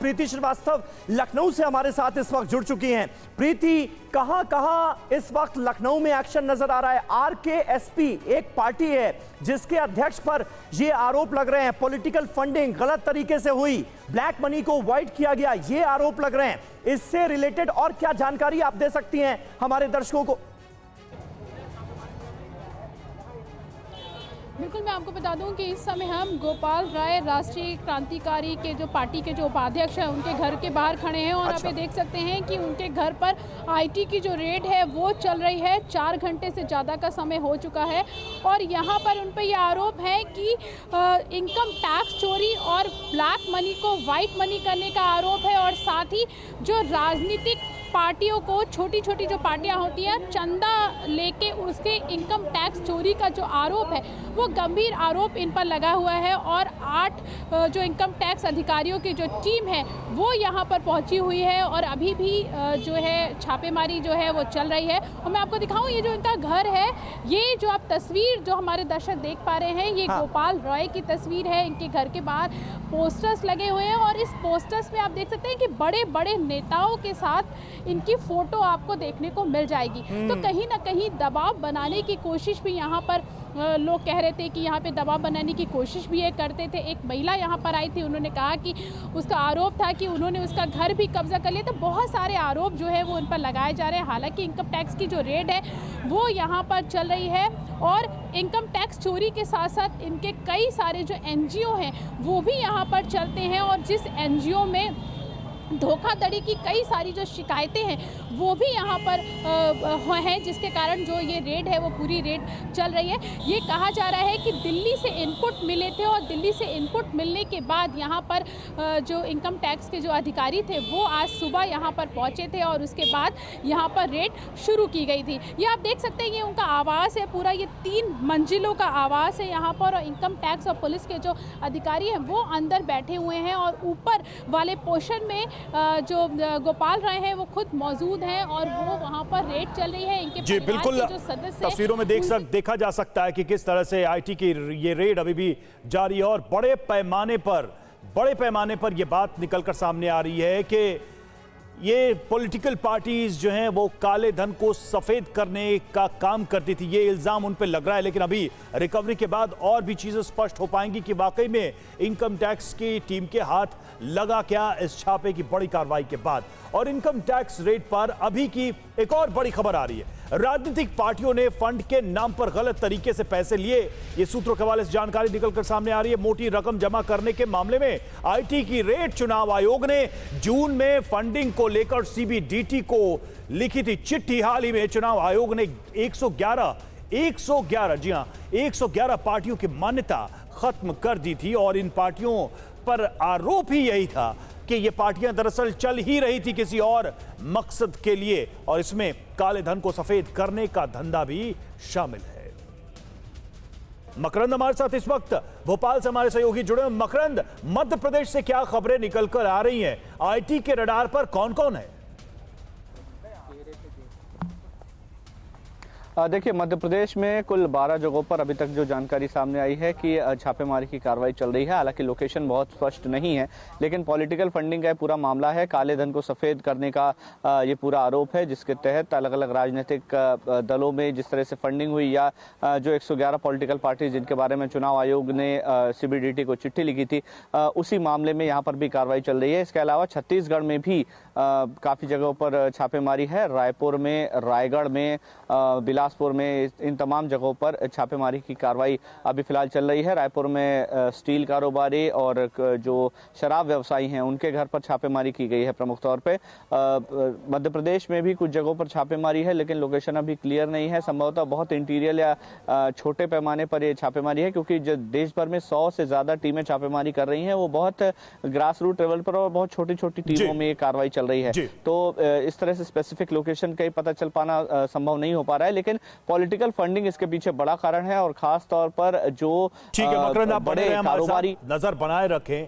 प्रीति श्रीवास्तव लखनऊ से हमारे साथ इस वक्त जुड़ चुकी हैं। प्रीति, कहां इस वक्त लखनऊ में एक्शन नजर आ रहा है? आरकेएसपी एक पार्टी है जिसके अध्यक्ष पर ये आरोप लग रहे हैं, पॉलिटिकल फंडिंग गलत तरीके से हुई, ब्लैक मनी को वाइट किया गया, ये आरोप लग रहे हैं। इससे रिलेटेड और क्या जानकारी आप दे सकती हैं हमारे दर्शकों को? बिल्कुल, मैं आपको बता दूं कि इस समय हम गोपाल राय राष्ट्रीय क्रांतिकारी के जो पार्टी के जो उपाध्यक्ष हैं उनके घर के बाहर खड़े हैं और आप ये देख सकते हैं कि उनके घर पर आईटी की जो रेड है वो चल रही है। 4 घंटे से ज़्यादा का समय हो चुका है और यहाँ पर उन पर यह आरोप है कि इनकम टैक्स चोरी और ब्लैक मनी को वाइट मनी करने का आरोप है और साथ ही जो राजनीतिक पार्टियों को, छोटी छोटी जो पार्टियां होती हैं, चंदा लेके उसके इनकम टैक्स चोरी का जो आरोप है वो गंभीर आरोप इन पर लगा हुआ है। और 8 जो इनकम टैक्स अधिकारियों की जो टीम है वो यहाँ पर पहुँची हुई है और अभी भी जो है छापेमारी जो है वो चल रही है। और मैं आपको दिखाऊं, ये जो इनका घर है, ये जो आप तस्वीर जो हमारे दर्शक देख पा रहे हैं, ये गोपाल रॉय की तस्वीर है। इनके घर के बाहर पोस्टर्स लगे हुए हैं और इस पोस्टर्स में आप देख सकते हैं कि बड़े बड़े नेताओं के साथ इनकी फोटो आपको देखने को मिल जाएगी। तो कहीं ना कहीं दबाव बनाने की कोशिश भी यहाँ पर लोग कह रहे थे कि यहाँ पे दबाव बनाने की कोशिश भी ये करते थे। एक महिला यहाँ पर आई थी, उन्होंने कहा कि उसका आरोप था कि उन्होंने उसका घर भी कब्जा कर लिया। तो बहुत सारे आरोप जो है वो उन पर लगाए जा रहे हैं। हालांकि इनकम टैक्स की जो रेड है वो यहाँ पर चल रही है और इनकम टैक्स चोरी के साथ साथ इनके कई सारे जो एनजीओ हैं वो भी यहाँ पर चलते हैं और जिस एनजीओ में धोखाधड़ी की कई सारी जो शिकायतें हैं वो भी यहाँ पर हैं, जिसके कारण जो ये रेड है वो पूरी रेड चल रही है। ये कहा जा रहा है कि दिल्ली से इनपुट मिले थे और दिल्ली से इनपुट मिलने के बाद यहाँ पर जो इनकम टैक्स के जो अधिकारी थे वो आज सुबह यहाँ पर पहुँचे थे और उसके बाद यहाँ पर रेड शुरू की गई थी। ये आप देख सकते हैं, ये उनका आवास है पूरा, ये 3 मंजिलों का आवास है यहाँ पर। और इनकम टैक्स और पुलिस के जो अधिकारी हैं वो अंदर बैठे हुए हैं और ऊपर वाले पोर्शन में जो गोपाल राय हैं वो खुद मौजूद हैं और वो वहां पर रेड चल रही है। इनके जी बिल्कुल, जो सदस्य तस्वीरों में देखा जा सकता है कि किस तरह से आईटी की ये रेड अभी भी जारी है और बड़े पैमाने पर ये बात निकलकर सामने आ रही है कि ये पॉलिटिकल पार्टीज जो हैं वो काले धन को सफेद करने का काम करती थी, ये इल्जाम उन पे लग रहा है। लेकिन अभी रिकवरी के बाद और भी चीजें स्पष्ट हो पाएंगी कि वाकई में इनकम टैक्स की टीम के हाथ लगा क्या इस छापे की बड़ी कार्रवाई के बाद। और इनकम टैक्स रेट पर अभी की एक और बड़ी खबर आ रही है, राजनीतिक पार्टियों ने फंड के नाम पर गलत तरीके से पैसे लिए, ये सूत्रों के हवाले से जानकारी निकलकर सामने आ रही है। मोटी रकम जमा करने के मामले में आईटी की रेड, चुनाव आयोग ने जून में फंडिंग को लेकर सीबीडीटी को लिखी थी चिट्ठी। हाल ही में चुनाव आयोग ने 111 जी हां 111 पार्टियों की मान्यता खत्म कर दी थी और इन पार्टियों पर आरोप ही यही था कि ये पार्टियां दरअसल चल ही रही थी किसी और मकसद के लिए और इसमें काले धन को सफेद करने का धंधा भी शामिल है। मकरंद हमारे साथ इस वक्त भोपाल से हमारे सहयोगी जुड़े हैं। मकरंद, मध्य प्रदेश से क्या खबरें निकलकर आ रही हैं? आईटी के रडार पर कौन कौन है? देखिए, मध्य प्रदेश में कुल 12 जगहों पर अभी तक जो जानकारी सामने आई है कि छापेमारी की कार्रवाई चल रही है। हालांकि लोकेशन बहुत स्पष्ट नहीं है, लेकिन पॉलिटिकल फंडिंग का पूरा मामला है। काले धन को सफेद करने का ये पूरा आरोप है, जिसके तहत अलग अलग राजनीतिक दलों में जिस तरह से फंडिंग हुई या जो 111 पॉलिटिकल पार्टी जिनके बारे में चुनाव आयोग ने सीबीडीटी को चिट्ठी लिखी थी, उसी मामले में यहाँ पर भी कार्रवाई चल रही है। इसके अलावा छत्तीसगढ़ में भी काफ़ी जगहों पर छापेमारी है। रायपुर में, रायगढ़ में, बिलासपुर में, इन तमाम जगहों पर छापेमारी की कार्रवाई अभी फिलहाल चल रही है। रायपुर में स्टील कारोबारी और जो शराब व्यवसायी हैं उनके घर पर छापेमारी की गई है प्रमुख तौर पे। मध्य प्रदेश में भी कुछ जगहों पर छापेमारी है, लेकिन लोकेशन अभी क्लियर नहीं है। संभवतः बहुत इंटीरियर या छोटे पैमाने पर ये छापेमारी है, क्योंकि जो देश भर में 100 से ज़्यादा टीमें छापेमारी कर रही हैं वो बहुत ग्रास रूट लेवल पर और बहुत छोटी छोटी टीमों में ये कार्रवाई चल रही है। तो इस तरह से स्पेसिफिक लोकेशन का ही पता चल पाना संभव नहीं हो पा रहा है, लेकिन पॉलिटिकल फंडिंग इसके पीछे बड़ा कारण है। और खास तौर पर जो बड़े कारोबारी नजर बनाए रखें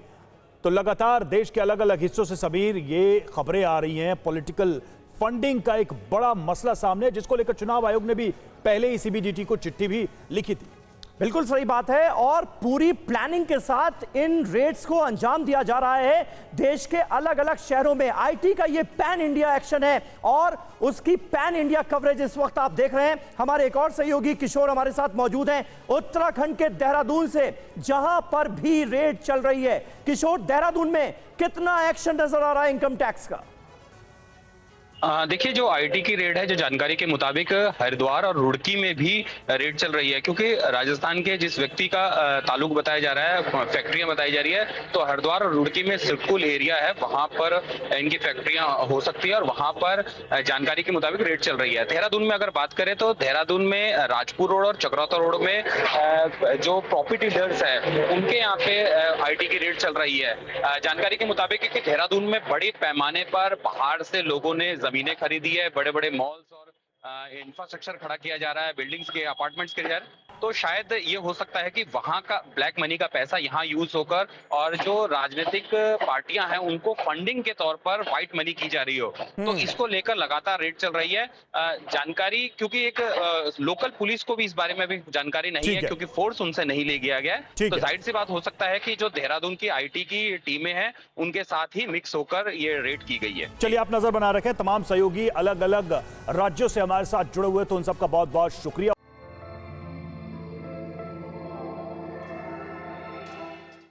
तो लगातार देश के अलग अलग हिस्सों से सबीर ये खबरें आ रही हैं। पॉलिटिकल फंडिंग का एक बड़ा मसला सामने है, जिसको लेकर चुनाव आयोग ने भी पहले ही सीबीडीटी को चिट्ठी भी लिखी थी। बिल्कुल सही बात है और पूरी प्लानिंग के साथ इन रेड्स को अंजाम दिया जा रहा है देश के अलग अलग शहरों में। आईटी का ये पैन इंडिया एक्शन है और उसकी पैन इंडिया कवरेज इस वक्त आप देख रहे हैं। हमारे एक और सहयोगी किशोर हमारे साथ मौजूद हैं उत्तराखंड के देहरादून से, जहां पर भी रेड चल रही है। किशोर, देहरादून में कितना एक्शन नजर आ रहा है इनकम टैक्स का? देखिए, जो आईटी की रेड है, जो जानकारी के मुताबिक हरिद्वार और रुड़की में भी रेड चल रही है, क्योंकि राजस्थान के जिस व्यक्ति का ताल्लुक बताया जा रहा है, फैक्ट्रियां बताई जा रही है, तो हरिद्वार और रुड़की में सिरकुल एरिया है, वहां पर इनकी फैक्ट्रियां हो सकती है और वहां पर जानकारी के मुताबिक रेड चल रही है। देहरादून में अगर बात करें तो देहरादून में राजपुर रोड और चक्रौता रोड में जो प्रॉपर्टी डीलर्स है उनके यहाँ पे आईटी की रेड चल रही है। जानकारी के मुताबिक कि देहरादून में बड़े पैमाने पर बाहर से लोगों ने जमीनें खरीदी है, बड़े बड़े मॉल्स और इंफ्रास्ट्रक्चर खड़ा किया जा रहा है, बिल्डिंग्स के, अपार्टमेंट्स के घर। तो शायद ये हो सकता है कि वहां का ब्लैक मनी का पैसा यहाँ यूज होकर और जो राजनीतिक पार्टियां हैं उनको फंडिंग के तौर पर व्हाइट मनी की जा रही हो, तो इसको लेकर लगातार रेड चल रही है। जानकारी, क्योंकि एक लोकल पुलिस को भी इस बारे में भी जानकारी नहीं है, क्योंकि फोर्स उनसे नहीं ले गया गया है, तो जाहिर सी बात हो सकता है कि जो देहरादून की आईटी की टीमें हैं उनके साथ ही मिक्स होकर ये रेड की गई है। चलिए, आप नजर बना रखें। तमाम सहयोगी अलग अलग राज्यों से हमारे साथ जुड़े हुए, तो उन सबका बहुत बहुत शुक्रिया।